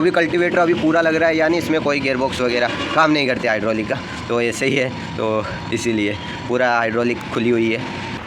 अभी कल्टीवेटर अभी पूरा लग रहा है, यानी इसमें कोई गेयरबॉक्स वगैरह काम नहीं करते हाइड्रोलिक का, तो ऐसे ही है, तो इसीलिए पूरा हाइड्रोलिक खुली हुई है।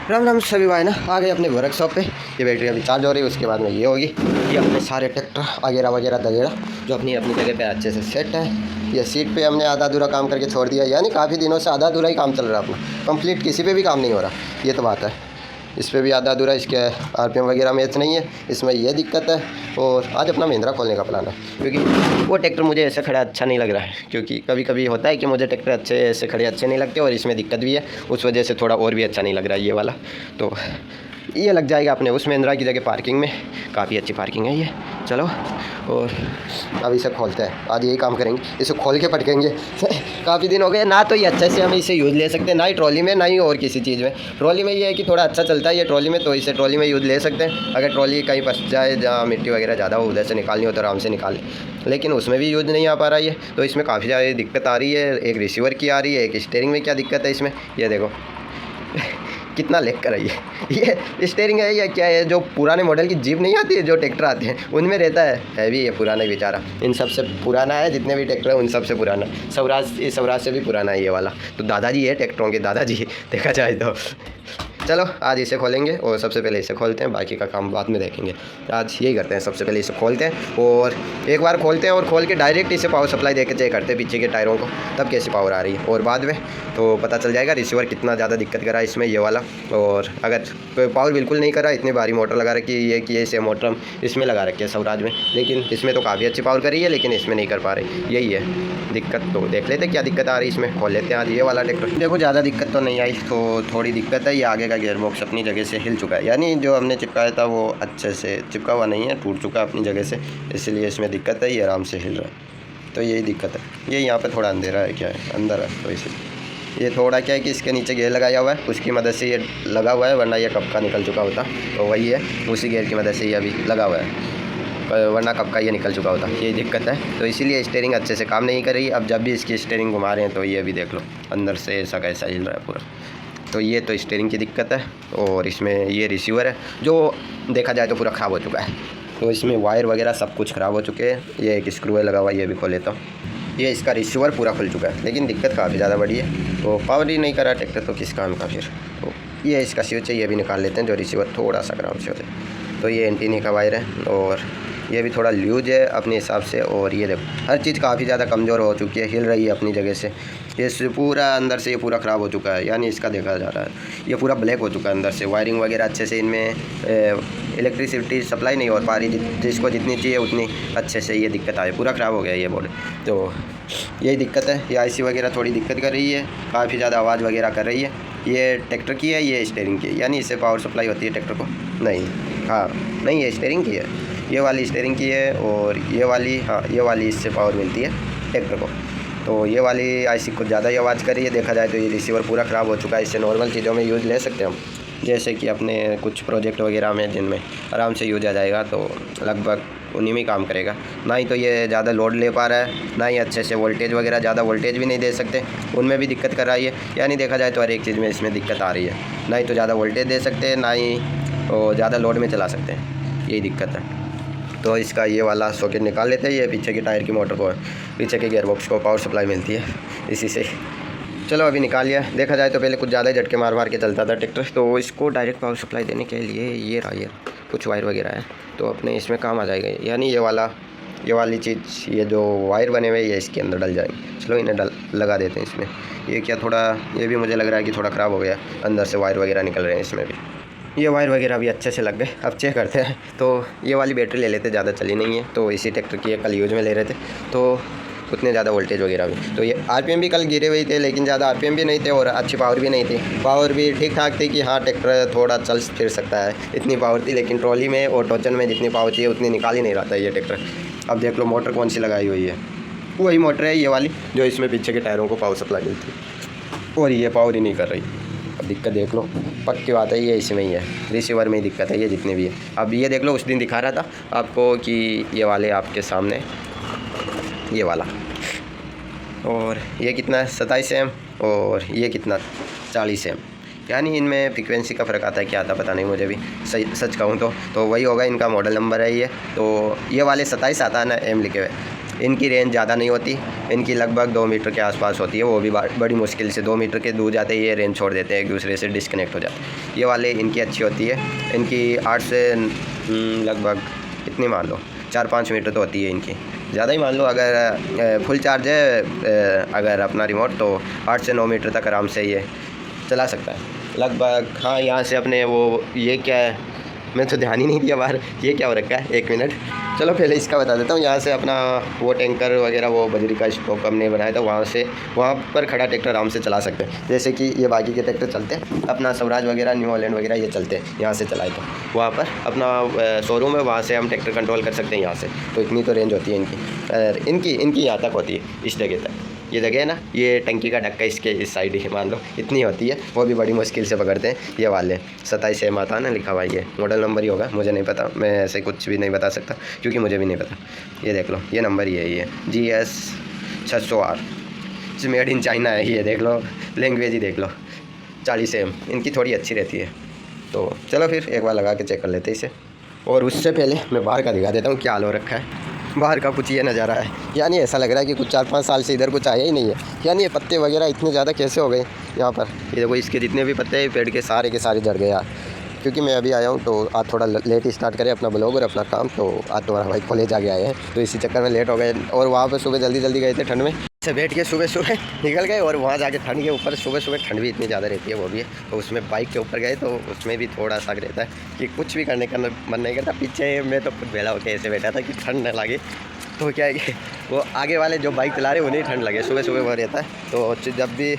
राम राम सभी भाई ना, आ गए अपने वर्कशॉप पे। ये बैटरी अभी चार्ज हो रही है, उसके बाद में ये होगी। ये अपने सारे ट्रैक्टर वगैरह वगैरह दगेड़ा जो अपनी अपनी जगह पे अच्छे से सेट है। ये सीट पे हमने आधा अधूरा काम करके छोड़ दिया, यानी काफ़ी दिनों से आधा अधूरा ही काम चल रहा है अपना, कंप्लीट किसी पे भी काम नहीं हो रहा, ये तो बात है। इस पर भी आधा अधूरा, इसके आरपीएम वगैरह मैच नहीं है, इसमें ये दिक्कत है। और आज अपना महिंद्रा खोलने का प्लान है, क्योंकि वो ट्रैक्टर मुझे ऐसे खड़ा अच्छा नहीं लग रहा है, क्योंकि कभी कभी होता है कि मुझे ट्रैक्टर अच्छे ऐसे खड़े अच्छे नहीं लगते, और इसमें दिक्कत भी है, उस वजह से थोड़ा और भी अच्छा नहीं लग रहा है ये वाला। तो ये लग जाएगा अपने उस महिंद्रा की जगह पार्किंग में, काफ़ी अच्छी पार्किंग है ये। चलो और अब इसे खोलते हैं, आज यही काम करेंगे, इसे खोल के पटकेंगे। काफ़ी दिन हो गए ना, तो ये अच्छे से हम इसे यूज़ ले सकते हैं, ना ही ट्रॉली में ना ही और किसी चीज़ में। ट्रॉली में ये है कि थोड़ा अच्छा चलता है ये ट्रॉली में, तो इसे ट्रॉली में यूज़ ले सकते हैं। अगर ट्रॉली कहीं फंस जाए, जहाँ मिट्टी वगैरह ज़्यादा हो, उधर से निकालनी हो तो आराम से निकाल, लेकिन उसमें भी यूज़ नहीं आ पा रहा है। तो इसमें काफ़ी ज़्यादा दिक्कत आ रही है, एक रिसीवर की आ रही है, एक स्टीयरिंग में क्या दिक्कत है इसमें, ये देखो कितना लेग कर रही है। ये स्टीयरिंग है या क्या है, जो पुराने मॉडल की जीप नहीं आती है, जो ट्रैक्टर आते हैं उनमें रहता है, हैवी है, पुराना बेचारा, इन सब से पुराना है, जितने भी ट्रैक्टर हैं उन सब से पुराना। स्वराज से भी पुराना है ये वाला, तो दादाजी है ट्रैक्टरों के दादाजी, देखा जाए तो। चलो आज इसे खोलेंगे, और सबसे पहले इसे खोलते हैं, बाकी का काम बाद में देखेंगे। आज यही करते हैं, सबसे पहले इसे खोलते हैं, और एक बार खोलते हैं और खोल के डायरेक्ट इसे पावर सप्लाई देकर चेक करते हैं पीछे के टायरों को, तब कैसी पावर आ रही है, और बाद में तो पता चल जाएगा रिसीवर कितना ज़्यादा दिक्कत करा है इसमें ये वाला। और अगर पावर बिल्कुल नहीं करा, इतनी भारी मोटर लगा रखी है, ये कि ऐसे मोटर हम इसमें लगा रखी है स्वराज में, लेकिन इसमें तो काफ़ी अच्छी पावर करी है, लेकिन इसमें नहीं कर पा रही, यही है दिक्कत। तो देख लेते क्या दिक्कत आ रही है इसमें, खोल लेते हैं आज ये वाला ट्रैक्टर। देखो ज़्यादा दिक्कत तो नहीं आई, तो थोड़ी दिक्कत है, ये आगे का गियरबॉक्स अपनी जगह से हिल चुका है, यानी जो हमने चिपकाया था वो अच्छे से चिपका हुआ नहीं है, टूट चुका है अपनी जगह से, इसलिए इसमें दिक्कत है, ये आराम से हिल रहा है, तो यही दिक्कत है। ये यहाँ पे थोड़ा अंधेरा है, क्या है अंदर है, तो इसलिए ये थोड़ा क्या है कि इसके नीचे गेयर लगाया हुआ है, उसकी मदद से ये लगा हुआ है, वरना ये कब का निकल चुका होता, तो वही है, उसी गेयर की मदद से ये अभी लगा हुआ है, वरना कब का ये निकल चुका होता, यही दिक्कत है। तो इसीलिए स्टीयरिंग अच्छे से काम नहीं कर रही। अब जब भी इसकी स्टीयरिंग घुमा रहे हैं, तो ये भी देख लो अंदर से ऐसा कैसा हिल रहा है पूरा, तो ये तो स्टीयरिंग की दिक्कत है। और इसमें ये रिसीवर है, जो देखा जाए तो पूरा ख़राब हो चुका है, तो इसमें वायर वगैरह सब कुछ ख़राब हो चुके हैं। ये एक स्क्रू है लगा हुआ, ये भी खोल लेता हूँ। ये इसका रिसीवर पूरा खुल चुका है, लेकिन दिक्कत काफ़ी ज़्यादा बड़ी है, तो पावर ही नहीं करा ट्रैक्टर, तो किस काम का फिर। तो ये इसका स्विच है, ये भी निकाल लेते हैं, जो रिसीवर थोड़ा सा खराब से हो जाए। तो ये एंटीना का वायर है, और ये भी थोड़ा लूज है अपने हिसाब से। और ये देखो हर चीज़ काफ़ी ज़्यादा कमज़ोर हो चुकी है, हिल रही है अपनी जगह से। ये पूरा अंदर से ये पूरा ख़राब हो चुका है, यानी इसका देखा जा रहा है ये पूरा ब्लैक हो चुका है अंदर से। वायरिंग वगैरह अच्छे से इनमें इलेक्ट्रिसिटी सप्लाई नहीं हो पा रही, जिसको जितनी चाहिए उतनी अच्छे से, ये दिक्कत आई, पूरा ख़राब हो गया ये बोर्ड। तो यही दिक्कत है, ये आईसी वगैरह थोड़ी दिक्कत कर रही है, काफ़ी ज़्यादा आवाज़ वगैरह कर रही है। ये ट्रैक्टर की है, ये स्टीयरिंग की है, यानी इससे पावर सप्लाई होती है ट्रैक्टर को, नहीं हाँ नहीं, ये स्टीयरिंग की है, ये वाली स्टीयरिंग की है, और ये वाली हाँ ये वाली इससे पावर मिलती है ट्रैक्टर को। तो ये वाली आईसी कुछ ज़्यादा ही आवाज़ कर रही है, देखा जाए तो ये रिसीवर पूरा ख़राब हो चुका है। इससे नॉर्मल चीज़ों में यूज़ ले सकते हैं हम, जैसे कि अपने कुछ प्रोजेक्ट वगैरह में, जिनमें आराम से यूज आ जाएगा, तो लगभग उन्हीं में काम करेगा। ना ही तो ये ज़्यादा लोड ले पा रहा है, ना ही अच्छे से वोल्टेज वगैरह, ज़्यादा वोल्टेज भी नहीं दे सकते, उनमें भी दिक्कत कर रही है। यानी देखा जाए तो हर एक चीज़ में इसमें दिक्कत आ रही है, ना ही तो ज़्यादा वोल्टेज दे सकते, ना ही ज़्यादा लोड में चला सकते हैं, यही दिक्कत है। तो इसका ये वाला सॉकेट निकाल लेते हैं, ये पीछे की टायर की मोटर को, पीछे के गियरबॉक्स को पावर सप्लाई मिलती है इसी से। चलो अभी निकाल लिया। देखा जाए तो पहले कुछ ज़्यादा ही झटके मार मार के चलता था ट्रैक्टर, तो इसको डायरेक्ट पावर सप्लाई देने के लिए ये रहा, ये कुछ वायर वगैरह है, तो अपने इसमें काम आ जाएगा। यानी ये वाली चीज़, ये जो वायर बने हुए ये इसके अंदर डल जाएंगे। चलो इन्हें लगा देते हैं इसमें। ये क्या थोड़ा, ये भी मुझे लग रहा है कि थोड़ा ख़राब हो गया, अंदर से वायर वगैरह निकल रहे हैं इसमें भी। ये वायर वगैरह भी अच्छे से लग गए। अब चेक करते हैं। तो ये वाली बैटरी ले लेते, ज़्यादा चली नहीं है, तो इसी ट्रैक्टर की कल यूज़ में ले रहे थे, तो उतने ज़्यादा वोल्टेज वगैरह भी, तो ये आरपीएम भी कल गिरे हुए थे, लेकिन ज़्यादा आरपीएम भी नहीं थे, और अच्छी पावर भी नहीं थी। पावर भी ठीक ठाक थी कि हाँ ट्रैक्टर थोड़ा चल फिर सकता है, इतनी पावर थी। लेकिन ट्रॉली में और टोचन में जितनी पावर चाहिए उतनी निकाल ही नहीं रहा था ये ट्रैक्टर। अब देख लो मोटर कौन सी लगाई हुई है, वही मोटर है ये वाली, जो इसमें पीछे के टायरों को पावर सप्लाई मिलती है, और ये पावर ही नहीं कर रही। अब दिक्कत देख लो, पक्की बात है ये इसमें ही है, रिसीवर में ही दिक्कत है, ये जितने भी है। अब ये देख लो, उस दिन दिखा रहा था आपको कि ये वाले आपके सामने, ये वाला, और ये कितना है 27 एम, और ये कितना 40 एम, यानी इनमें फ्रीक्वेंसी का फ़र्क आता है, क्या आता पता नहीं मुझे भी, सही सच कहूँ तो वही होगा। इनका मॉडल नंबर है ये। तो ये वाले 27 आता है ना एम लिखे हुए, इनकी रेंज ज़्यादा नहीं होती, इनकी लगभग 2 मीटर के आसपास होती है, वो भी बड़ी मुश्किल से 2 मीटर के दूर जाते ही ये रेंज छोड़ देते हैं, एक दूसरे से डिस्कनेक्ट हो जाते हैं। ये वाले इनकी अच्छी होती है, इनकी 8 से लगभग इतनी मान लो 4-5 मीटर तो होती है इनकी, ज़्यादा ही मान लो। अगर फुल चार्ज है अगर अपना रिमोट, तो 8 से 9 मीटर तक आराम से ये चला सकता है लगभग। हाँ, यहाँ से अपने वो ये क्या है, मैं तो ध्यान ही नहीं दिया बाहर ये क्या हो रखा है, 1 मिनट। चलो पहले इसका बता देता हूँ। यहाँ से अपना वो टैंकर वगैरह वो बजरी का स्टॉक हमने बनाया था, वहाँ पर खड़ा ट्रैक्टर आराम से चला सकते हैं। जैसे कि ये बाकी के ट्रैक्टर चलते हैं अपना स्वराज वगैरह, न्यू हॉलैंड वगैरह ये चलते हैं, यहाँ से चलाए तो वहाँ पर अपना शोरूम है, वहाँ से हम ट्रैक्टर कंट्रोल कर सकते हैं यहाँ से। तो इतनी तो रेंज होती है इनकी यहाँ तक होती है, इस जगह तक। ये जगह है ना, ये टंकी का ढक्का इसके इस साइड ही मान लो इतनी होती है, वो भी बड़ी मुश्किल से पकड़ते हैं ये वाले। 27 एम आता है ना लिखा हुआ, ये मॉडल नंबर ही होगा, मुझे नहीं पता, मैं ऐसे कुछ भी नहीं बता सकता क्योंकि मुझे भी नहीं पता। ये देख लो, ये नंबर ही है, ये GS 600R made in China है। ये देख लो, लैंग्वेज ही देख लो, 40 एम इनकी थोड़ी अच्छी रहती है। तो चलो फिर एक बार लगा के चेक कर लेते हैं इसे। और उससे पहले मैं बाहर का दिखा देता हूँ क्या हाल हो रखा है। बाहर का कुछ ये नज़ारा है, यानी ऐसा लग रहा है कि कुछ 4-5 साल से इधर कुछ आया ही नहीं है। यानी ये पत्ते वगैरह इतने ज़्यादा कैसे हो गए यहाँ पर। ये देखो, इसके जितने भी पत्ते हैं पेड़ के सारे झड़ गए यार। क्योंकि मैं अभी आया हूँ तो आज थोड़ा लेट स्टार्ट करें अपना ब्लॉग और अपना काम। तो आज तुम्हारा भाई कॉलेज आगे आए हैं, तो इसी चक्कर में लेट हो गए। और वहाँ पर सुबह जल्दी गए थे ठंड में से बैठ के, सुबह निकल गए। और वहाँ जाके ठंड के ऊपर सुबह ठंड भी इतनी ज़्यादा रहती है, वो भी है। तो उसमें बाइक के ऊपर गए तो उसमें भी थोड़ा सा रहता है कि कुछ भी करने का मन नहीं करता। पीछे मैं तो खुद बेला होकर ऐसे बैठा था कि ठंड न लगे। तो क्या है कि वो आगे वाले जो बाइक चला रहे उन्हें ठंड लगे, सुबह वो रहता है। तो जब भी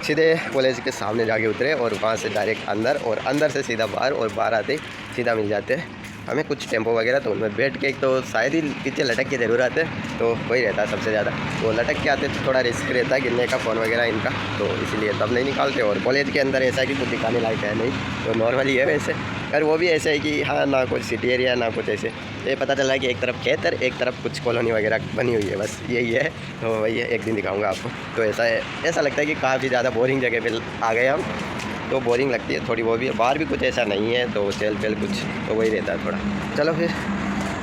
सीधे कॉलेज के सामने जाके उतरे और वहाँ से डायरेक्ट अंदर, और अंदर से सीधा बाहर, और बाहर आते सीधा मिल जाते हैं हमें कुछ टेम्पो वगैरह। तो उनमें बैठ के एक तो शायद ही पीछे लटक के ज़रूर आते हैं, तो वही रहता है सबसे ज़्यादा। वो लटक के आते तो थोड़ा रिस्क रहता है गिरने का, फ़ोन वगैरह इनका, तो इसलिए तब नहीं निकालते। और कॉलेज के अंदर ऐसा है कि कुछ दिखाने लायक है नहीं, तो नॉर्मली है वैसे। और वो भी ऐसे है कि हाँ, ना कुछ सिटी एरिया ना कुछ ऐसे, ये पता चला कि एक तरफ खेत है, एक तरफ कुछ कॉलोनी वगैरह बनी हुई है, बस यही है। तो वही है, एक दिन दिखाऊंगा आपको। तो ऐसा है, ऐसा लगता है कि काफ़ी ज़्यादा बोरिंग जगह पे आ गए हम, तो बोरिंग लगती है थोड़ी। वो भी बाहर भी कुछ ऐसा नहीं है, तो चल कुछ तो वही रहता है थोड़ा। चलो फिर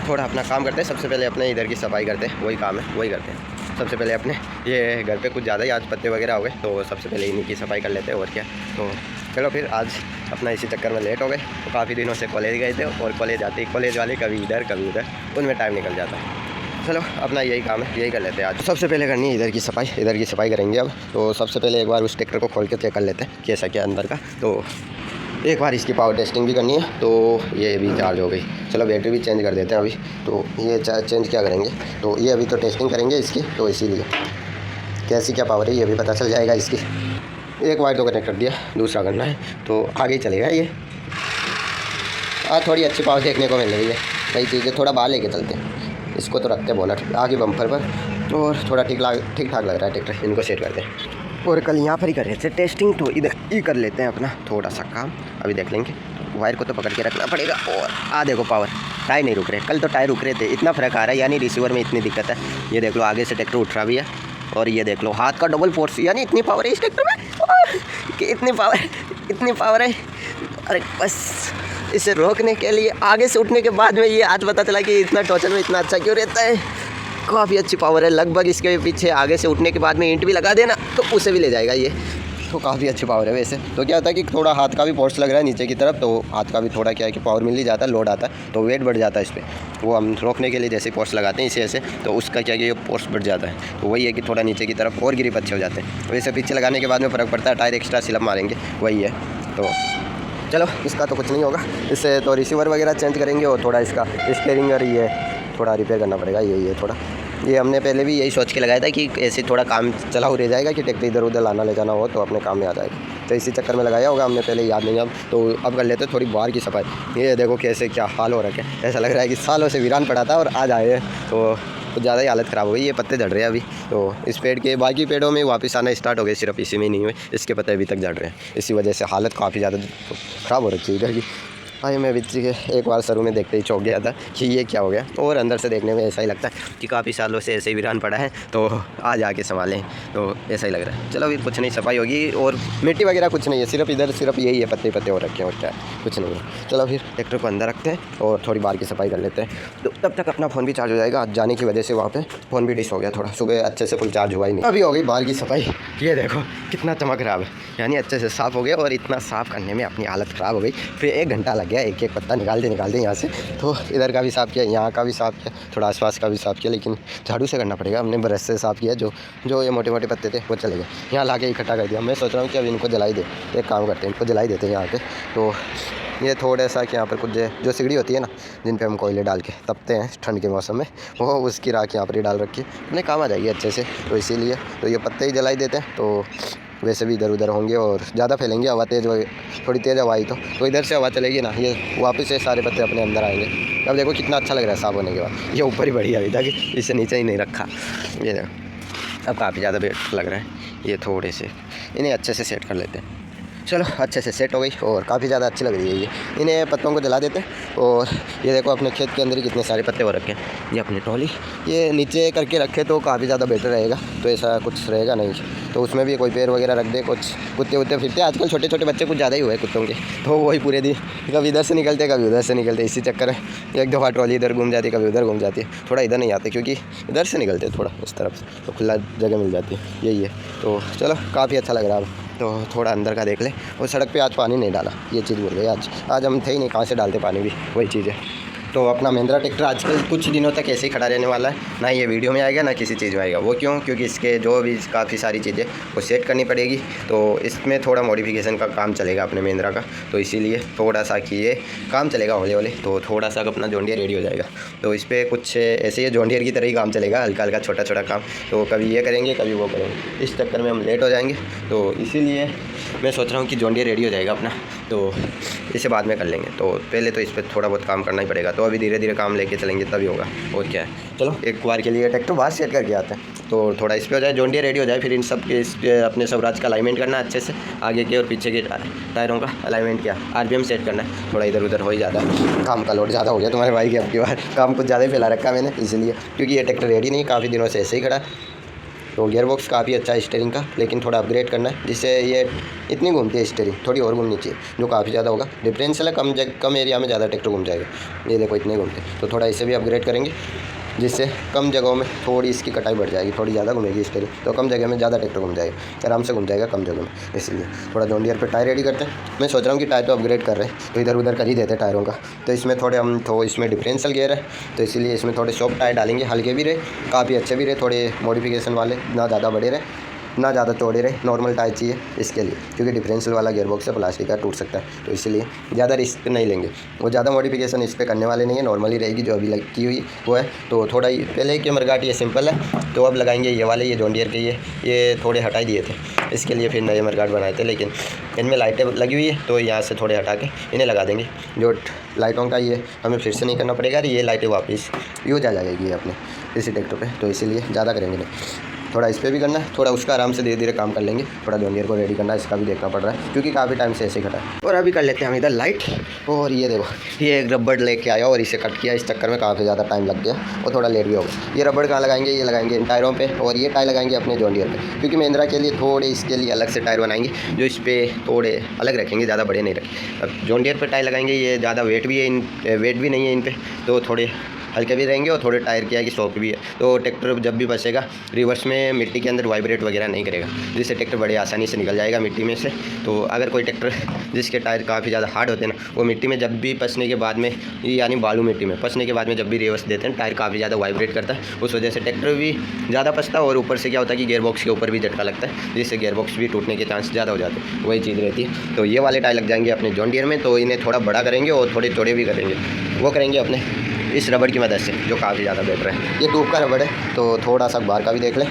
थोड़ा अपना काम करते हैं। सबसे पहले अपने इधर की सफाई करते हैं, वही काम है वही करते हैं। सबसे पहले अपने ये घर पे कुछ ज़्यादा ही आज पत्ते वगैरह हो गए, तो सबसे पहले इन्हीं की सफाई कर लेते हैं, और क्या। तो चलो फिर आज अपना इसी चक्कर में लेट हो गए। तो काफ़ी दिनों से कॉलेज गए थे, और कॉलेज आते ही कॉलेज वाले कभी इधर कभी उधर, उनमें टाइम निकल जाता है। चलो अपना यही काम है, यही कर लेते हैं आज। सबसे पहले करनी है इधर की सफाई करेंगे अब। तो सबसे पहले एक बार उस ट्रैक्टर को खोल के चेक कर लेते हैं कैसा क्या अंदर का। तो एक बार इसकी पावर टेस्टिंग भी करनी है। तो ये भी चार्ज हो गई, चलो बैटरी भी चेंज कर देते हैं अभी। तो ये चेंज क्या करेंगे, तो ये अभी तो टेस्टिंग करेंगे इसकी, तो इसीलिए कैसी क्या पावर है ये भी पता चल जाएगा इसकी। एक वायर तो कनेक्ट कर दिया, दूसरा करना है, तो आगे ही चलेगा ये। आज थोड़ी अच्छी पावर देखने को मिल रही है, सही चीज़ है। थोड़ा बाहर लेके चलते हैं इसको, तो रखते हैं बोनट आगे बम्पर पर, और थोड़ा ठीक ठाक लग रहा है ट्रैक्टर। इनको सेट करते हैं। और कल यहाँ पर ही कर रहे थे टेस्टिंग, तो इधर ही कर लेते हैं अपना थोड़ा सा काम, अभी देख लेंगे। वायर को तो पकड़ के रखना पड़ेगा। और देखो पावर, टायर नहीं रुक रहे, कल तो टायर रुक रहे थे, इतना फ़र्क आ रहा है। यानी रिसीवर में इतनी दिक्कत है। ये देख लो आगे से ट्रैक्टर उठ रहा भी है, और ये देख लो हाथ का डबल फोर्स, यानी इतनी पावर है इस ट्रैक्टर में कि इतनी पावर है। अरे बस इसे रोकने के लिए आगे से उठने के बाद में ये आज पता चला कि इतना टॉर्चर में इतना अच्छा क्यों रहता है। काफ़ी अच्छी पावर है, लगभग इसके पीछे आगे से उठने के बाद में ईंट भी लगा देना तो उसे भी ले जाएगा ये। तो काफ़ी अच्छी पावर है वैसे। तो क्या होता है कि थोड़ा हाथ का भी फोर्स लग रहा है नीचे की तरफ, तो हाथ का भी थोड़ा क्या है कि पावर मिल ही जाता है, लोड आता है, तो वेट बढ़ जाता है इस पर। वो हम रोकने के लिए जैसे फोर्स लगाते हैं इसे ऐसे, तो उसका क्या है कि ये फोर्स बढ़ जाता है। तो वही है कि थोड़ा नीचे की तरफ और ग्रिप अच्छे हो जाते हैं। वैसे पीछे लगाने के बाद में फ़र्क पड़ता है, टायर एक्स्ट्रा सिलप मारेंगे, वही है। तो चलो इसका तो कुछ नहीं होगा, इससे तो रिसीवर वगैरह चेंज करेंगे, और थोड़ा इसका स्टीयरिंग और ये थोड़ा रिपेयर करना पड़ेगा। यही है थोड़ा, ये हमने पहले भी यही सोच के लगाया था कि ऐसे थोड़ा काम चला हो रह जाएगा कि ट्रैक्टर इधर उधर लाना ले जाना हो तो अपने काम में आ जाएगा। तो इसी चक्कर में लगाया होगा हमने पहले, याद नहीं अब। तो अब कर लेते थोड़ी बाहर की सफाई। ये देखो कैसे क्या हाल हो रखे, ऐसा लग रहा है कि सालों से वीरान पड़ा था और आज आए हैं तो ज़्यादा ही हालत ख़राब हो गई। ये पत्ते झड़ रहे हैं अभी, तो इस पेड़ के बाकी पेड़ों में वापस आना स्टार्ट हो गए, सिर्फ इसी में नहीं हुए, इसके पत्ते अभी तक झड़ रहे हैं। इसी वजह से हालत काफ़ी ज़्यादा ख़राब हो रखी है इधर की। भाई मैं बीच के एक बार शुरू में देखते ही चौंक गया था कि ये क्या हो गया, और अंदर से देखने में ऐसा ही लगता है कि काफ़ी सालों से ऐसे ही वीरान पड़ा है, तो आज आके संभालें, तो ऐसा ही लग रहा है। चलो अभी कुछ नहीं, सफाई होगी, और मिट्टी वगैरह कुछ नहीं है, सिर्फ इधर सिर्फ यही है, पत्ते पत्ते हो रखे हैं, और क्या कुछ नहीं है। चलो फिर ट्रैक्टर को अंदर रखते हैं और थोड़ी बाहर की सफाई कर लेते हैं, तो तब तक अपना फ़ोन भी चार्ज हो जाएगा। आज जाने की वजह से वहाँ पर फ़ोन भी डिस हो गया थोड़ा, सुबह अच्छे से फुल चार्ज हुआ ही नहीं। अभी हो गई बाहर की सफाई, ये देखो कितना चमक रहा है, यानी अच्छे से साफ़ हो गया, और इतना साफ़ करने में अपनी हालत ख़राब हो गई। फिर 1 घंटा लग गया एक एक पत्ता निकालते यहाँ से, तो इधर का भी साफ़ किया, यहाँ का भी साफ़ किया, थोड़ा आसपास का भी साफ़ किया, लेकिन झाड़ू से करना पड़ेगा। हमने ब्रश से साफ़ किया, जो ये मोटे मोटे पत्ते थे वो चले गए, यहाँ ला के इकट्ठा कर दिया। मैं सोच रहा हूँ कि अब इनको जलाई दे, एक काम करते हैं, इनको जलाई देते हैं यहाँ पे। तो ये थोड़ा सा कि यहाँ पर कुछ जो सिगड़ी होती है ना, जिन पे हम कोयले डाल के तपते हैं ठंड के मौसम में, वो उसकी राख यहाँ पर ही डाल रखी है, अपने काम आ जाएगी अच्छे से। तो इसीलिए तो ये पत्ते ही जलाई देते हैं, तो वैसे भी इधर उधर होंगे और ज़्यादा फैलेंगे, हवा तेज़ थोड़ी तेज़ हवा आई तो इधर से हवा चलेगी ना, ये वापस से सारे पत्ते अपने अंदर आएंगे। अब देखो कितना अच्छा लग रहा है साफ़ होने के बाद। ये ऊपर ही बढ़ी अभी तक, इससे नीचे ही नहीं रखा। ये देखो अब काफ़ी ज़्यादा बेटर लग रहा है। ये थोड़े से इन्हें अच्छे से सेट कर लेते हैं। चलो अच्छे से सेट हो गई और काफ़ी ज़्यादा अच्छी लग रही है ये। इन्हें पत्तों को जला देते हैं, और ये देखो अपने खेत के अंदर ही कितने सारे पत्ते हो रखे हैं। ये अपनी ट्रॉली ये नीचे करके रखे तो काफ़ी ज़्यादा बेटर रहेगा, तो ऐसा कुछ रहेगा नहीं, तो उसमें भी कोई पेड़ वगैरह रख दे। कुछ कुत्ते वुत्ते फिरते आजकल, छोटे छोटे बच्चे कुछ ज़्यादा ही हुए कुत्तों के, तो वही पूरे दिन कभी इधर से निकलते कभी उधर से निकलते, इसी चक्कर में एक दफ़ा ट्रॉली इधर घूम जाती है, कभी उधर घूम जाती है, थोड़ा इधर नहीं आते क्योंकि इधर से निकलते थोड़ा इस तरफ, तो खुला जगह मिल जाती है, यही है। तो चलो काफ़ी अच्छा लग रहा है। तो थोड़ा अंदर का देख ले। और सड़क पे आज पानी नहीं डाला, ये चीज़ बोल गई। आज हम थे ही नहीं, कहाँ से डालते पानी भी, वही चीज़ है। तो अपना महिंद्रा ट्रैक्टर आजकल कुछ दिनों तक ऐसे ही खड़ा रहने वाला है, ना ये वीडियो में आएगा ना किसी चीज़ में आएगा। वो क्यों? क्योंकि इसके जो भी काफ़ी सारी चीज़ें वो सेट करनी पड़ेगी, तो इसमें थोड़ा मॉडिफिकेशन का काम चलेगा अपने महिंद्रा का, तो इसीलिए थोड़ा सा कि ये काम चलेगा हौले हौले, तो थोड़ा सा अपना जॉन डियर रेडी हो जाएगा। तो इस पर कुछ ऐसे ही जॉन डियर की तरह ही काम चलेगा, हल्का हल्का छोटा छोटा काम। तो कभी ये करेंगे कभी वो करेंगे, इस चक्कर में हम लेट हो जाएंगे। तो इसीलिए मैं सोच रहा हूँ कि जॉन डियर रेडी हो जाएगा अपना, तो इसे बाद में कर लेंगे। तो पहले तो इस पर थोड़ा बहुत काम करना ही पड़ेगा, तो अभी धीरे धीरे काम लेके चलेंगे तभी होगा, और क्या है। चलो एक बार के लिए ट्रैक्टर बाहर सेट करके आते हैं, तो थोड़ा इस पर हो जाए, जॉन डियर रेडी हो जाए, फिर इन सब के इस अपने स्वराज का अलाइनमेंट करना अच्छे से, आगे के और पीछे के टायरों का अलाइनमेंट किया, RPM सेट करना है। थोड़ा इधर उधर हो ही ज़्यादा, काम का लोड ज़्यादा हो गया तुम्हारे भाई की अब की बार, काम कुछ ज़्यादा ही फैला रखा मैंने, इसलिए क्योंकि ये ट्रैक्टर रेडी नहीं, काफ़ी दिनों से ऐसे ही खड़ा। तो गियर बॉक्स काफ़ी अच्छा है स्टीयरिंग का, लेकिन थोड़ा अपग्रेड करना है, जिससे ये इतनी घूमती है स्टीयरिंग, थोड़ी और घूमनी चाहिए, जो काफ़ी ज़्यादा होगा। डिफरेंशियल है, कम एरिया में ज़्यादा ट्रैक्टर घूम जाएगा। ये देखो इतने घूमते, तो थोड़ा इसे भी अपग्रेड करेंगे, जिससे कम जगहों में थोड़ी इसकी कटाई बढ़ जाएगी, थोड़ी ज़्यादा घूमेगी स्टीयरिंग, तो कम जगह में ज़्यादा ट्रैक्टर घूम जाएगा, आराम से घूम जाएगा कम जगह में। इसलिए थोड़ा जॉन डियर पे टायर रेडी करते हैं। मैं सोच रहा हूँ कि टायर तो अपग्रेड कर रहे हैं, तो इधर उधर कर ही देते हैं टायरों का। तो इसमें थोड़े हम तो इसमें डिफरेंशियल गियर है, तो इसीलिए इसमें थोड़े सॉफ्ट टायर डालेंगे, हल्के भी रहे, काफ़ी अच्छे भी रहे, थोड़े मॉडिफिकेशन वाले, ना ज़्यादा बड़े रहे ना ज़्यादा चौड़े रहे, नॉर्मल टायर चाहिए इसके लिए, क्योंकि डिफरेंशियल वाला गियर बॉक्स है, प्लास्टिक का, टूट सकता है, तो इसीलिए ज़्यादा रिस्क नहीं लेंगे। वो ज़्यादा मॉडिफिकेशन इस पर करने वाले नहीं है, नॉर्मली रहेगी जो अभी लगी हुई वो है। तो थोड़ा ही पहले के मरगाट ये सिंपल है, तो अब लगाएंगे ये वाले, ये जॉन डियर के ये थोड़े हटा दिए थे, इसके लिए फिर नए मरगाट बनाए थे, लेकिन इनमें लाइटें लगी हुई है, तो यहाँ से थोड़े हटा के इन्हें लगा देंगे। जो लाइटों का ये हमें फिर से नहीं करना पड़ेगा, ये लाइटें वापस यूज आ जाएगी अपने इसी ट्रैक्टर पे, तो इसीलिए ज़्यादा करेंगे नहीं। थोड़ा इस पर भी करना है, थोड़ा उसका आराम से धीरे धीरे काम कर लेंगे। थोड़ा जॉन डियर को रेडी करना है, इसका भी देखना पड़ रहा है, क्योंकि काफ़ी टाइम से ऐसे ही खड़ा है। और अभी कर लेते हैं हम इधर लाइट। और ये देखो, ये एक रबड़ लेके आया और इसे कट किया, इस चक्कर में काफ़ी ज़्यादा टाइम लग गया और थोड़ा लेट भी हो गया। ये रबड़ कहाँ लगाएंगे? ये लगाएंगे इन टायरों पर, और ये टायर लगाएंगे अपने जॉन डियर पर, क्योंकि महिंद्रा के लिए थोड़े इसके लिए अलग से टायर बनाएंगे, जो इस पर थोड़े अलग रखेंगे, ज़्यादा बड़े नहीं रखेंगे। अब जॉन डियर पर टायर लगाएंगे, ये ज़्यादा वेट भी है, वेट भी नहीं है इन पर, तो थोड़े हल्के भी रहेंगे और थोड़े टायर क्या है कि सॉफ्ट भी है। तो ट्रैक्टर जब भी बचेगा रिवर्स में मिट्टी के अंदर वाइब्रेट वगैरह नहीं करेगा, जिससे ट्रैक्टर बड़े आसानी से निकल जाएगा मिट्टी में से। तो अगर कोई ट्रैक्टर जिसके टायर काफ़ी ज़्यादा हार्ड होते हैं ना, वो मिट्टी में जब भी पसने के बाद में, यानी बालू मिट्टी में पसने के बाद में जब भी रिवर्स देते हैं, टायर काफ़ी ज़्यादा वाइब्रेट करता है, उस वजह से ट्रैक्टर भी ज़्यादा पसता है। और ऊपर से क्या होता है कि गियर बॉक्स के ऊपर भी झटका लगता है, जिससे गियर बॉक्स भी टूटने के चांस ज़्यादा हो जाते हैं, वही चीज़ रहती है। तो ये वाले टायर लग जाएंगे अपने जॉन डियर में, तो इन्हें थोड़ा बड़ा करेंगे और थोड़े चौड़े भी करेंगे, वो करेंगे अपने इस रबड़ की मदद से, जो काफ़ी ज़्यादा बेटर है। ये ट्यूब का रबड़ है, तो थोड़ा सा बाहर का भी देख लें।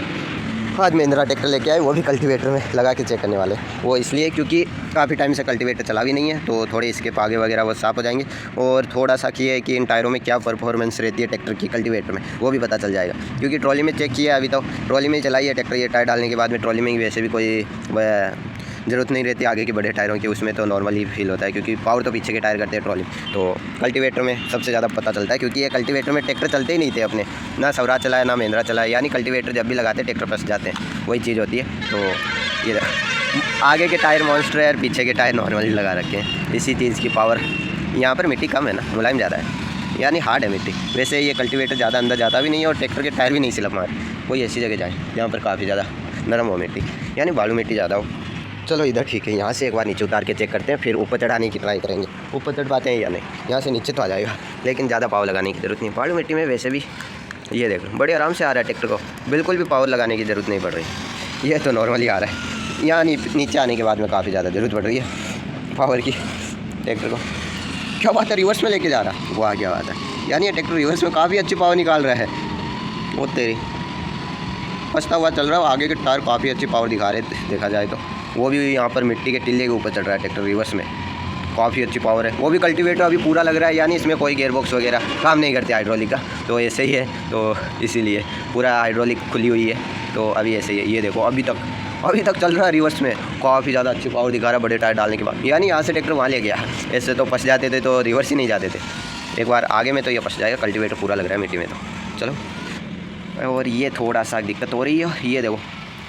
आज महिंद्रा ट्रैक्टर लेके आए, वो भी कल्टीवेटर में लगा के चेक करने वाले। वो इसलिए क्योंकि काफ़ी टाइम से कल्टीवेटर चला भी नहीं है, तो थोड़े इसके पागे वगैरह वो साफ़ हो जाएंगे। और थोड़ा सा किया है कि इन टायरों में क्या परफॉर्मेंस रहती है ट्रैक्टर की कल्टीवेटर में, वो भी पता चल जाएगा। क्योंकि ट्रॉली में चेक किया है, अभी तो ट्रॉली में ही चलाई है ट्रैक्टर, ये टायर डालने के बाद में ट्रॉली में ही वैसे भी कोई ज़रूरत नहीं रहती आगे के बड़े टायरों की, उसमें तो नॉर्मली फील होता है क्योंकि पावर तो पीछे के टायर करते हैं ट्रॉली। तो कल्टीवेटर में सबसे ज़्यादा पता चलता है क्योंकि ये कल्टीवेटर में ट्रैक्टर चलते ही नहीं थे अपने, ना स्वराज चलाया ना महिंद्रा चलाया, यानी कल्टीवेटर जब भी लगाते ट्रैक्टर फंस जाते हैं, वही चीज़ होती है। तो ये आगे के टायर मॉन्स्टर है और पीछे के टायर नॉर्मली लगा रखे हैं, इसी चीज़ की पावर। यहाँ पर मिट्टी कम है ना, मुलायम ज़्यादा है, यानी हार्ड है मिट्टी। वैसे ये कल्टीवेटर ज़्यादा अंदर जाता भी नहीं है और ट्रैक्टर के टायर भी नहीं स्लिप मारे। कोई ऐसी जगह जाए जहाँ पर काफ़ी ज़्यादा नरम हो मिट्टी, यानी बालू मिट्टी ज़्यादा हो। चलो इधर ठीक है, यहाँ से एक बार नीचे उतार के चेक करते हैं, फिर ऊपर चढ़ाने की ट्राई करेंगे। ऊपर चढ़ पाते हैं या नहीं, यहाँ से नीचे तो आ जाएगा, लेकिन ज़्यादा पावर लगाने की ज़रूरत नहीं। बालू मिट्टी में वैसे भी ये देखो बड़े आराम से आ रहा है ट्रैक्टर को, बिल्कुल भी पावर लगाने की ज़रूरत नहीं पड़ रही। ये तो नॉर्मली आ रहा है, यहाँ नीचे आने के बाद में काफ़ी ज़्यादा ज़रूरत पड़ रही है पावर की ट्रैक्टर को। क्या बात है, रिवर्स में लेके जा रहा, वाह क्या बात है, यानी ये ट्रैक्टर रिवर्स में काफ़ी अच्छी पावर निकाल रहा है। वो तेरी फंसता हुआ चल रहा है, आगे के टायर काफ़ी अच्छी पावर दिखा रहे देखा जाए तो। वो भी यहाँ पर मिट्टी के टिल्ले के ऊपर चल रहा है ट्रैक्टर रिवर्स में, काफ़ी अच्छी पावर है। वो भी कल्टीवेटर अभी पूरा लग रहा है, यानी इसमें कोई गेयरबॉक्स वगैरह काम नहीं करते हाइड्रोलिक का, तो ऐसे ही है। तो इसीलिए पूरा हाइड्रोलिक खुली हुई है, तो अभी ऐसे ही है। ये देखो अभी तक चल रहा है रिवर्स में, काफ़ी ज़्यादा अच्छी पावर दिखा रहा है बड़े टायर डालने के बाद। यानी यहाँ से ट्रैक्टर वहाँ ले गया, ऐसे तो फंस जाते थे तो रिवर्स ही नहीं जाते थे। एक बार आगे में तो ये फंस जाएगा, कल्टीवेटर पूरा लग रहा है मिट्टी में। तो चलो, और ये थोड़ा सा दिक्कत हो रही है, ये देखो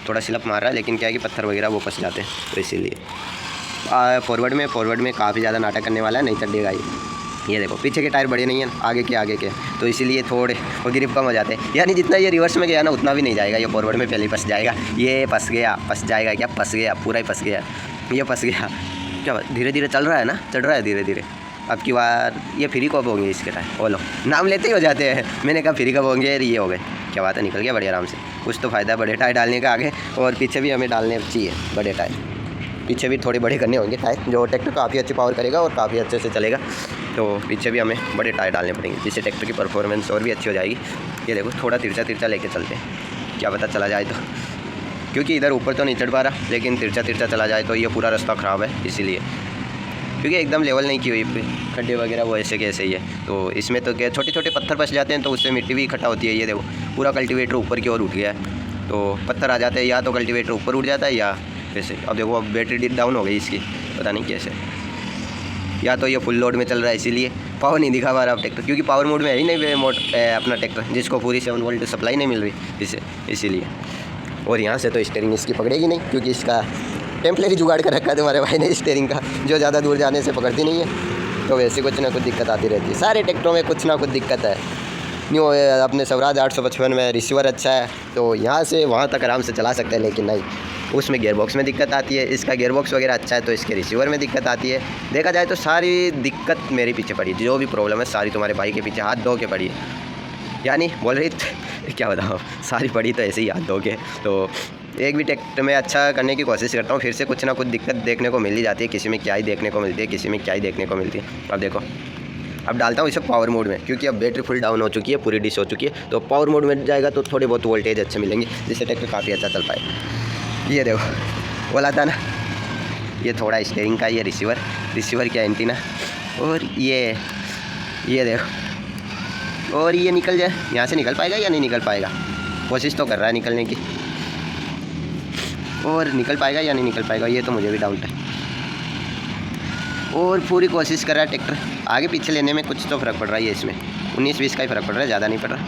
थोड़ा स्लिप मार रहा है, लेकिन क्या है कि पत्थर वगैरह वो फंस जाते हैं, तो इसीलिए फॉरवर्ड में काफ़ी ज़्यादा नाटक करने वाला है, नहीं चढ़ेगा ये देखो पीछे के टायर बड़े नहीं हैं, आगे के, तो इसीलिए थोड़े वो ग्रिप कम हो जाते हैं। यानी जितना ये रिवर्स में गया ना उतना भी नहीं जाएगा, ये फॉरवर्ड में पहले ही फंस जाएगा। ये फंस जाएगा क्या, फंस गया, पूरा ही फंस गया, ये फंस गया। क्या धीरे धीरे चल रहा है ना, चढ़ रहा है धीरे धीरे। अब की बार ये फ्री कब होंगे इसके टायर, बोलो नाम लेते ही हो जाते हैं। मैंने कहा फ्री कब होंगे, ये हो गए। क्या बात है, निकल गया बड़े आराम से। कुछ तो फ़ायदा है बड़े टायर डालने का आगे, और पीछे भी हमें डालने चाहिए बड़े टायर, पीछे भी थोड़े बड़े करने होंगे टायर, जो ट्रैक्टर काफ़ी अच्छी पावर करेगा और काफ़ी अच्छे से चलेगा। तो पीछे भी हमें बड़े टायर डालने पड़ेंगे, जिससे ट्रैक्टर की परफॉर्मेंस और भी अच्छी हो जाएगी। ये देखो थोड़ा तिरछा लेके चलते हैं, क्या पता चला जाए तो, क्योंकि इधर ऊपर तो नहीं चढ़ पा रहा, लेकिन तिरछा चला जाए तो ये पूरा रास्ता ख़राब है, इसीलिए क्योंकि एकदम लेवल नहीं की हुई, खड्डे वगैरह वो ऐसे कैसे ही है। तो इसमें तो क्या छोटे पत्थर फंस जाते हैं, तो उससे मिट्टी भी इकट्ठा होती है। ये देखो पूरा कल्टीवेटर ऊपर की ओर उठ गया है, तो पत्थर आ जाते हैं, या तो कल्टीवेटर ऊपर उठ जाता है या वैसे। अब देखो अब बैटरी डाउन हो गई इसकी, पता नहीं कैसे, या तो ये फुल लोड में चल रहा है इसीलिए पावर नहीं दिखा पा रहा अब ट्रैक्टर, क्योंकि पावर मोड में है ही नहीं अपना ट्रैक्टर, जिसको पूरी 7 वोल्ट सप्लाई नहीं मिल रही इसीलिए। और यहाँ से तो स्टीयरिंग इसकी पकड़ेगी नहीं, क्योंकि इसका टेम्पलेरी जुगाड़ कर रखा है तुम्हारे भाई ने स्टीयरिंग का, जो ज़्यादा दूर जाने से पकड़ती नहीं है। तो वैसे कुछ ना कुछ दिक्कत आती रहती है, सारे ट्रैक्टरों में कुछ ना कुछ दिक्कत है। न्यू अपने स्वराज 855 में रिसीवर अच्छा है, तो यहाँ से वहाँ तक आराम से चला सकते हैं, लेकिन नहीं, उसमें गियरबॉक्स में दिक्कत आती है। इसका गियरबॉक्स वगैरह अच्छा है, तो इसके रिसीवर में दिक्कत आती है। देखा जाए तो सारी दिक्कत मेरे पीछे पड़ी, जो भी प्रॉब्लम है सारी तुम्हारे भाई के पीछे हाथ धो के पड़ी है। यानी बोल रही क्या बताओ, सारी पड़ी तो ऐसे ही हाथ धो के। तो एक भी ट्रैक्टर में अच्छा करने की कोशिश करता हूँ, फिर से कुछ ना कुछ दिक्कत देखने को मिल ही जाती है। किसी में क्या ही देखने को मिलती है, किसी में क्या ही देखने को मिलती है। अब देखो अब डालता हूँ इसे पावर मोड में, क्योंकि अब बैटरी फुल डाउन हो चुकी है, पूरी डिश हो चुकी है। तो पावर मोड में जाएगा तो थोड़े बहुत वोल्टेज अच्छे मिलेंगे, जिससे ट्रैक्टर काफ़ी अच्छा चल पाए। ये देखो बोला था ना, ये थोड़ा स्टीयरिंग का, ये रिसीवर का एंटीना, और ये देखो, और ये निकल जाए। यहाँ से निकल पाएगा या नहीं निकल पाएगा, कोशिश तो कर रहा है निकलने की, और निकल पाएगा या नहीं निकल पाएगा ये तो मुझे भी डाउट है। और पूरी कोशिश कर रहा है ट्रैक्टर, आगे पीछे लेने में कुछ तो फ़र्क पड़ रहा है, इसमें 19-20 का ही फ़र्क पड़ रहा है, ज़्यादा नहीं पड़ रहा।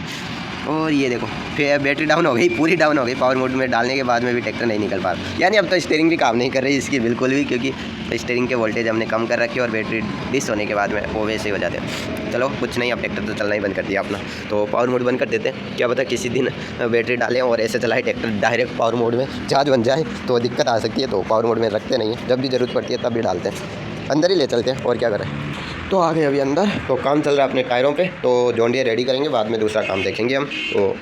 और ये देखो फिर बैटरी डाउन हो गई, पूरी डाउन हो गई। पावर मोड में डालने के बाद में भी ट्रैक्टर नहीं निकल पा रहा, यानी अब तो स्टीयरिंग भी काम नहीं कर रही इसकी बिल्कुल भी, क्योंकि स्टीयरिंग के वोल्टेज हमने कम कर रखी है, और बैटरी डिस होने के बाद में वो वैसे ही हो जाते हैं। चलो कुछ नहीं, अब ट्रैक्टर तो चलना ही बंद कर दिया अपना, तो पावर मोड बंद कर देते हैं। क्या पता किसी दिन बैटरी डालें और ऐसे चलाए ट्रैक्टर डायरेक्ट पावर मोड में जहाज बन जाए, तो दिक्कत आ सकती है। तो पावर मोड में रखते नहीं है, जब भी ज़रूरत पड़ती है तब भी डालते हैं, अंदर ही ले चलते हैं, और क्या करें। तो आ गए अभी अंदर, तो काम चल रहा है अपने टायरों पे, तो जॉन डियर रेडी करेंगे, बाद में दूसरा काम देखेंगे हम। तो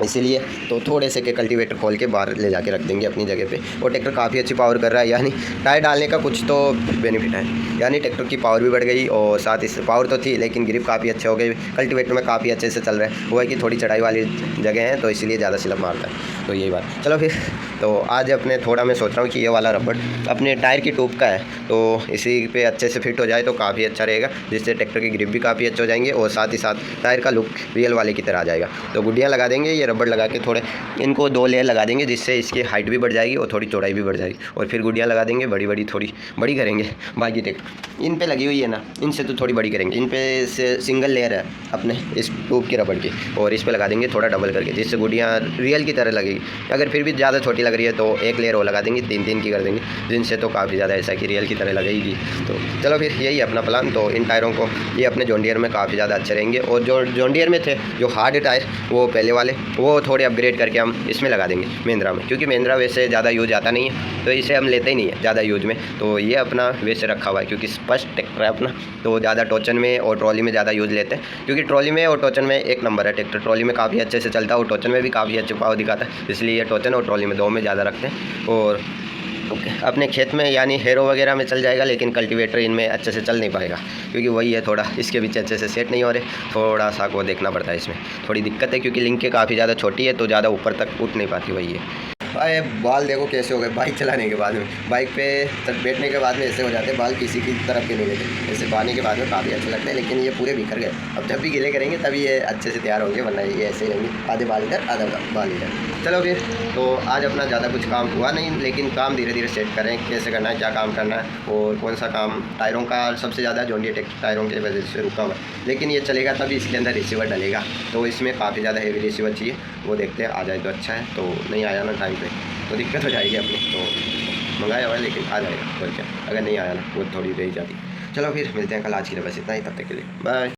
इसीलिए तो थोड़े से के कल्टीवेटर खोल के बाहर ले जाके रख देंगे अपनी जगह पे। और ट्रैक्टर काफ़ी अच्छी पावर कर रहा है, यानी टायर डालने का कुछ तो बेनिफिट है, यानी ट्रैक्टर की पावर भी बढ़ गई, और साथ ही पावर तो थी लेकिन ग्रिप काफ़ी अच्छे हो गई, कल्टीवेटर में काफ़ी अच्छे से चल रहा है। वो है कि थोड़ी चढ़ाई वाली जगह है, तो इसीलिए ज़्यादा स्लिप मारता है, तो यही बात। चलो फिर तो आज अपने थोड़ा मैं सोच रहा हूँ कि ये वाला रबड़ अपने टायर की ट्यूब का है, तो इसी पे अच्छे से फिट हो जाए तो काफ़ी अच्छा रहेगा, जिससे ट्रैक्टर की ग्रिप भी काफ़ी अच्छे हो जाएंगे और साथ ही साथ टायर का लुक रियल वाले की तरह आ जाएगा। तो गुड्डियाँ लगा देंगे, ये रबड़ लगा के थोड़े इनको 2 लेयर लगा देंगे, जिससे इसकी हाइट भी बढ़ जाएगी और थोड़ी चौड़ाई भी बढ़ जाएगी। और फिर गुड्डियाँ लगा देंगे बड़ी बड़ी, थोड़ी बड़ी करेंगे। बाकी टेक इन पे लगी हुई है ना, इनसे तो थोड़ी बड़ी करेंगे। इन पे से सिंगल लेयर है अपने इस ट्यूब के रबड़ की, और इस पे लगा देंगे थोड़ा डबल करके, जिससे गुड्डियाँ रियल की तरह लगेगी। अगर फिर भी ज़्यादा छोटी लग रही है तो एक लेयर और लगा देंगे, 3-3 की कर देंगे, जिनसे तो काफ़ी ज़्यादा ऐसा कि रियल की तरह लगेगी। तो चलो फिर यही अपना प्लान। तो इन टायरों को ये अपने जॉन डियर में काफ़ी ज़्यादा अच्छे रहेंगे, और जो जॉन डियर में थे जो हार्ड टायर वो पहले वाले, वो थोड़े अपग्रेड करके हम इसमें लगा देंगे महिंद्रा में, क्योंकि महिंद्रा वैसे ज़्यादा यूज आता नहीं है, तो इसे हम लेते ही नहीं है ज़्यादा यूज में। तो ये अपना वैसे रखा हुआ है, क्योंकि स्पष्ट ट्रैक्टर है अपना, तो ज़्यादा टोचन में और ट्रॉली में ज़्यादा यूज लेते हैं, क्योंकि ट्रॉली में और टोचन में एक नंबर है ट्रैक्टर। ट्रॉली में काफ़ी अच्छे से चलता है और टोचन में भी काफ़ी अच्छे पावर दिखाता है, इसलिए टोचन और ट्रॉली में 2 में ज़्यादा रखते हैं। और अपने खेत में यानी हेरो वगैरह में चल जाएगा, लेकिन कल्टीवेटर इनमें अच्छे से चल नहीं पाएगा, क्योंकि वही है थोड़ा इसके पीछे अच्छे से सेट नहीं हो रहे, थोड़ा सा को देखना पड़ता है, इसमें थोड़ी दिक्कत है, क्योंकि लिंक के काफ़ी ज़्यादा छोटी है तो ज़्यादा ऊपर तक उठ नहीं पाती, वही है। अरे बाल देखो कैसे हो गए बाइक चलाने के बाद में, बाइक पे बैठने के बाद में ऐसे हो जाते हैं बाल, किसी की तरफ के नहीं लेते, ऐसे बांधने के बाद में काफ़ी अच्छे लगते हैं, लेकिन ये पूरे बिखर गए। अब जब भी गीले करेंगे तभी ये अच्छे से तैयार होंगे, वरना ये ऐसे ही रहेंगे, आधे बाल इधर आधा बाल इधर। चलो फिर, तो आज अपना ज़्यादा कुछ काम हुआ नहीं, लेकिन काम धीरे धीरे सेट करें, कैसे करना है, क्या काम करना है और कौन सा काम। टायरों का सबसे ज़्यादा जॉन डियर टायरों की वजह से रुका हुआ है, लेकिन ये चलेगा तभी इसके अंदर रिसीवर डलेगा, तो इसमें काफ़ी ज़्यादा हेवी रिसीवर चाहिए, वो देखते हैं आ जाए तो अच्छा है, तो नहीं आया ना टाइम पे तो दिक्कत हो जाएगी अपनी। तो मंगाया हुआ है लेकिन आ जाएगा, और क्या, अगर नहीं आया ना वो थोड़ी रह जाती। चलो फिर मिलते हैं कल, आज के लिए बस इतना ही, तब तक के लिए बाय।